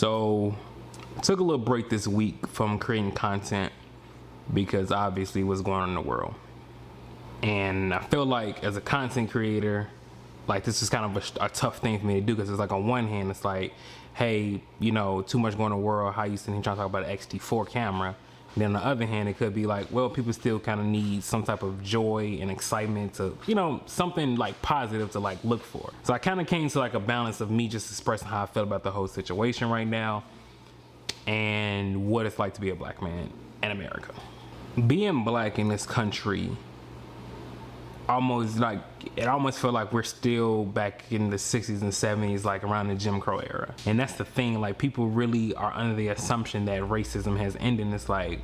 So I took a little break this week from creating content because obviously what's going on in the world. And I feel like as a content creator, like this is kind of a tough thing for me to do, because it's like on one hand it's like, hey, you know, too much going on in the world, how you sitting here trying to talk about an X-T4 camera. And then on the other hand, it could be like, well, people still kind of need some type of joy and excitement to, you know, something like positive to like look for. So I kind of came to like a balance of me just expressing how I feel about the whole situation right now and what it's like to be a black man in America. Being black in this country, almost feel like we're still back in the 60s and 70s, like around the Jim Crow era. And that's the thing, like people really are under the assumption that racism has ended. And it's like,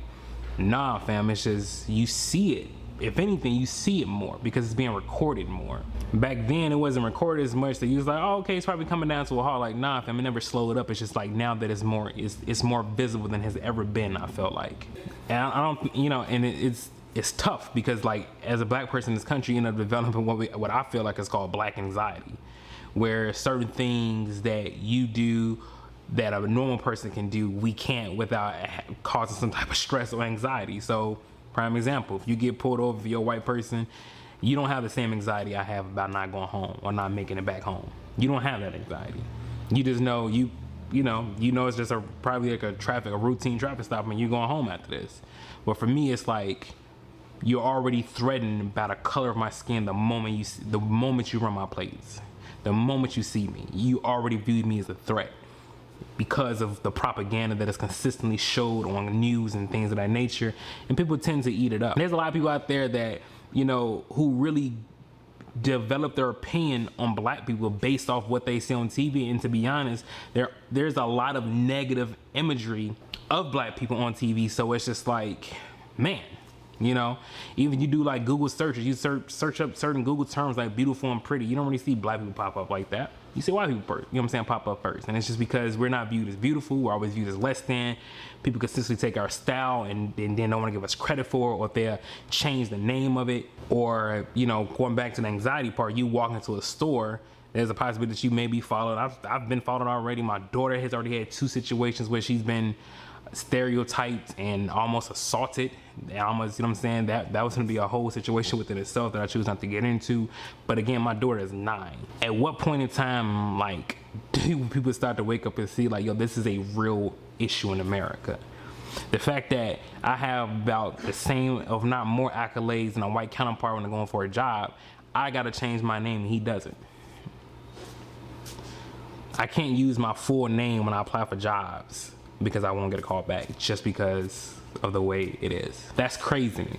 nah fam, it's just, you see it. If anything, you see it more because it's being recorded more. Back then it wasn't recorded as much, that you was like, oh, okay, it's probably coming down to a halt. Like, nah fam, it never slowed up. It's just like now that it's more visible than has ever been, I felt like. And I don't, you know, and it's tough because like as a black person in this country, you end up developing what I feel like is called black anxiety, where certain things that you do that a normal person can do, we can't without causing some type of stress or anxiety. So prime example, if you get pulled over for your white person, you don't have the same anxiety I have about not going home or not making it back home. You don't have that anxiety. You just know you know it's just probably like a routine traffic stop and you're going home after this. But for me, it's like, you're already threatened by the color of my skin the moment you run my plates. The moment you see me, you already view me as a threat because of the propaganda that is consistently showed on news and things of that nature, and people tend to eat it up. There's a lot of people out there that, you know, who really develop their opinion on black people based off what they see on TV, and to be honest, there's a lot of negative imagery of black people on TV, so it's just like, man, you know, even you do like Google searches, you search up certain Google terms like beautiful and pretty, you don't really see black people pop up like that. You see white people first, you know what I'm saying, pop up first. And it's just because we're not viewed as beautiful, we're always viewed as less than. People consistently take our style and then don't want to give us credit for it, or if they change the name of it. Or, you know, going back to the anxiety part, you walk into a store, there's a possibility that you may be followed. I've been followed already. My daughter has already had 2 situations where she's been stereotyped and almost assaulted. Almost, you know what I'm saying, that was gonna be a whole situation within itself that I choose not to get into. But again, my daughter is 9. At what point in time, like, do people start to wake up and see like, yo, this is a real issue in America? The fact that I have about the same, if not more, accolades than a white counterpart when they're going for a job, I gotta change my name and he doesn't. I can't use my full name when I apply for jobs because I won't get a call back just because of the way it is. That's crazy to me.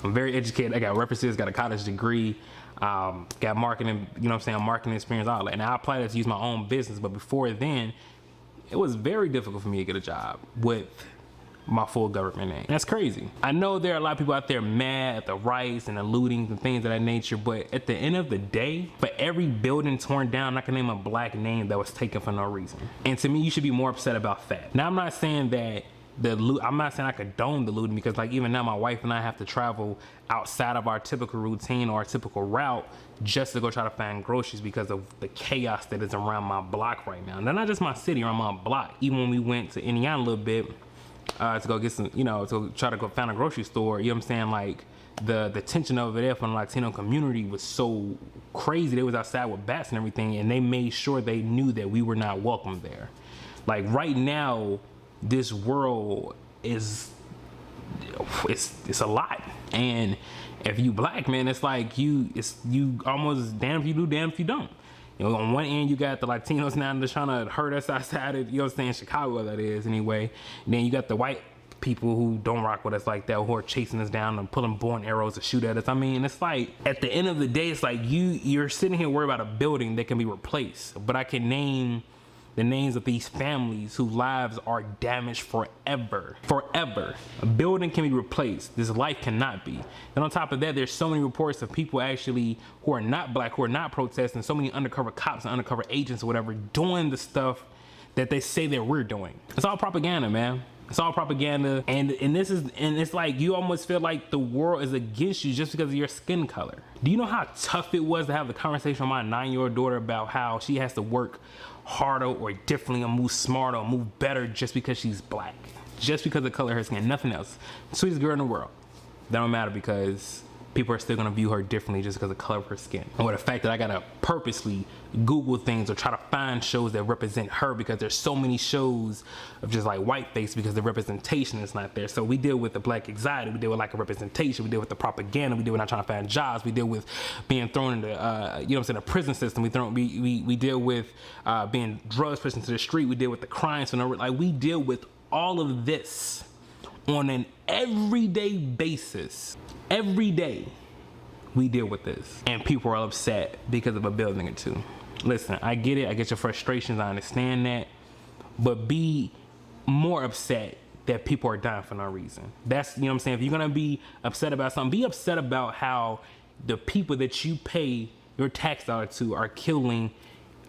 I'm very educated. I got references, got a college degree, got marketing, you know what I'm saying, marketing experience, all that. And I applied to use my own business, but before then, it was very difficult for me to get a job with my full government name. That's crazy. I know there are a lot of people out there mad at the riots and the lootings and things of that nature, but at the end of the day, for every building torn down, I can name a black name that was taken for no reason. And to me, you should be more upset about that. Now, I'm not saying that I'm not saying I condone the looting, because like even now my wife and I have to travel outside of our typical routine or our typical route just to go try to find groceries because of the chaos that is around my block right now. And not just my city, around my block. Even when we went to Indiana a little bit, to go get some, you know, to try to go find a grocery store, you know what I'm saying, like the tension over there from the Latino community was so crazy. They was outside with bats and everything, and they made sure they knew that we were not welcome there. Like right now, this world is, it's a lot. And if you black, man, it's like you almost damn if you do, damn if you don't. You know, on one end, you got the Latinos now that's trying to hurt us outside of, you know what I'm saying, Chicago, that is, anyway. And then you got the white people who don't rock with us like that, who are chasing us down and pulling bow and arrows to shoot at us. I mean, it's like, at the end of the day, it's like you're sitting here worried about a building that can be replaced. But I can name the names of these families whose lives are damaged forever. Forever. A building can be replaced. This life cannot be. And on top of that, there's so many reports of people actually who are not black, who are not protesting, so many undercover cops and undercover agents or whatever doing the stuff that they say that we're doing. It's all propaganda, man. It's all propaganda, and it's like you almost feel like the world is against you just because of your skin color. Do you know how tough it was to have the conversation with my 9-year-old daughter about how she has to work harder or differently or move smarter or move better just because she's black. Just because of the color of her skin, nothing else. Sweetest girl in the world. That don't matter because people are still gonna view her differently just because of the color of her skin. Or the fact that I gotta purposely Google things or try to find shows that represent her because there's so many shows of just like whiteface because the representation is not there. So we deal with the black anxiety, we deal with lack of representation, we deal with the propaganda, we deal with not trying to find jobs, we deal with being thrown into, you know what I'm saying, a prison system, we deal with being drugs pushed into the street, we deal with the crime, so like we deal with all of this on an everyday basis. Every day we deal with this and people are upset because of a building or two. Listen, I get it, I get your frustrations, I understand that, but be more upset that people are dying for no reason. That's, you know what I'm saying, if you're gonna be upset about something, be upset about how the people that you pay your tax dollar to are killing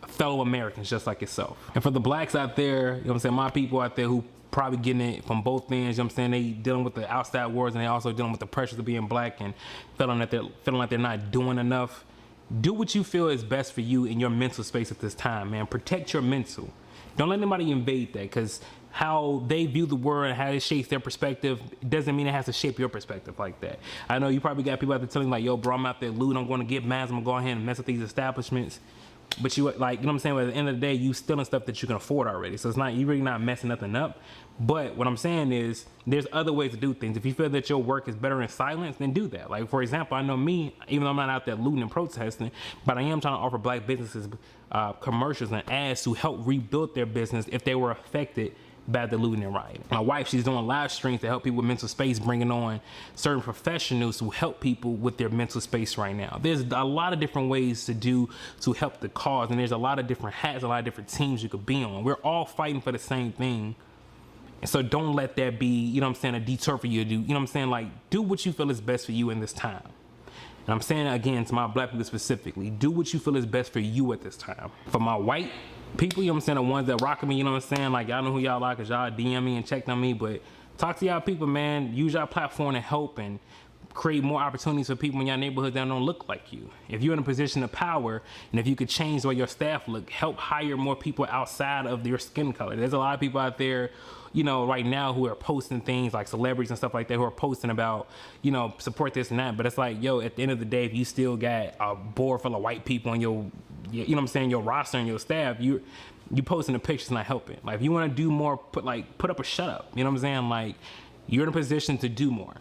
fellow Americans just like yourself. And for the blacks out there, you know what I'm saying, my people out there who probably getting it from both ends, you know what I'm saying, they dealing with the outside wars and they also dealing with the pressures of being black and feeling like they're not doing enough. Do what you feel is best for you in your mental space at this time, man. Protect your mental. Don't let anybody invade that, because how they view the world and how it shapes their perspective doesn't mean it has to shape your perspective like that. I know you probably got people out there telling you like, yo bro, I'm out there looting, I'm going to get mad, I'm going to go ahead and mess with these establishments. But you, like, you know what I'm saying, but at the end of the day, you stealing stuff that you can afford already. So it's not, you really not messing nothing up. But what I'm saying is there's other ways to do things. If you feel that your work is better in silence, then do that. Like, for example, I know me, even though I'm not out there looting and protesting, but I am trying to offer black businesses commercials and ads to help rebuild their business if they were affected by the looting and rioting. My wife, she's doing live streams to help people with mental space, bringing on certain professionals who help people with their mental space right now. There's a lot of different ways to help the cause, and there's a lot of different hats, a lot of different teams you could be on. We're all fighting for the same thing. And so don't let that be, you know what I'm saying, a detour for you to do, you know what I'm saying, like, do what you feel is best for you in this time. And I'm saying again to my black people specifically, do what you feel is best for you at this time. For my white people, you know what I'm saying, the ones that rock me, you know what I'm saying, like, y'all know who y'all are because y'all DM me and check on me, but talk to y'all people, man. Use y'all platform to help and create more opportunities for people in your neighborhood that don't look like you. If you're in a position of power and if you could change the way your staff look, help hire more people outside of your skin color. There's a lot of people out there, you know, right now who are posting things like celebrities and stuff like that who are posting about, you know, support this and that, but it's like, yo, at the end of the day, if you still got a board full of white people on your, you know what I'm saying, your roster and your staff, you posting the pictures not helping. Like, if you want to do more, put up or shut up. You know what I'm saying? Like, you're in a position to do more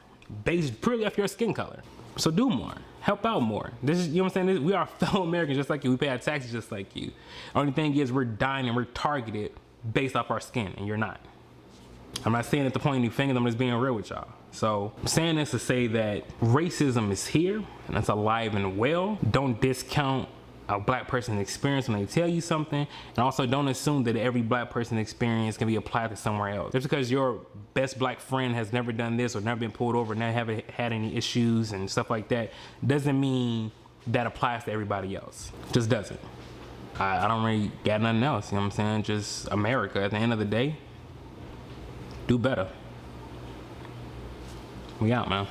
based purely off your skin color. So do more, help out more. This is, you know what I'm saying? We are fellow Americans just like you. We pay our taxes just like you. Only thing is we're dying and we're targeted based off our skin, and you're not. I'm not saying it to point any fingers, I'm just being real with y'all. So I'm saying this to say that racism is here and it's alive and well. Don't discount a black person's experience when they tell you something, and also don't assume that every black person's experience can be applied to somewhere else. Just because your best black friend has never done this or never been pulled over, never haven't had any issues and stuff like that, doesn't mean that applies to everybody else. Just doesn't. I don't really got nothing else, you know what I'm saying? Just America, at the end of the day, do better. We out, man.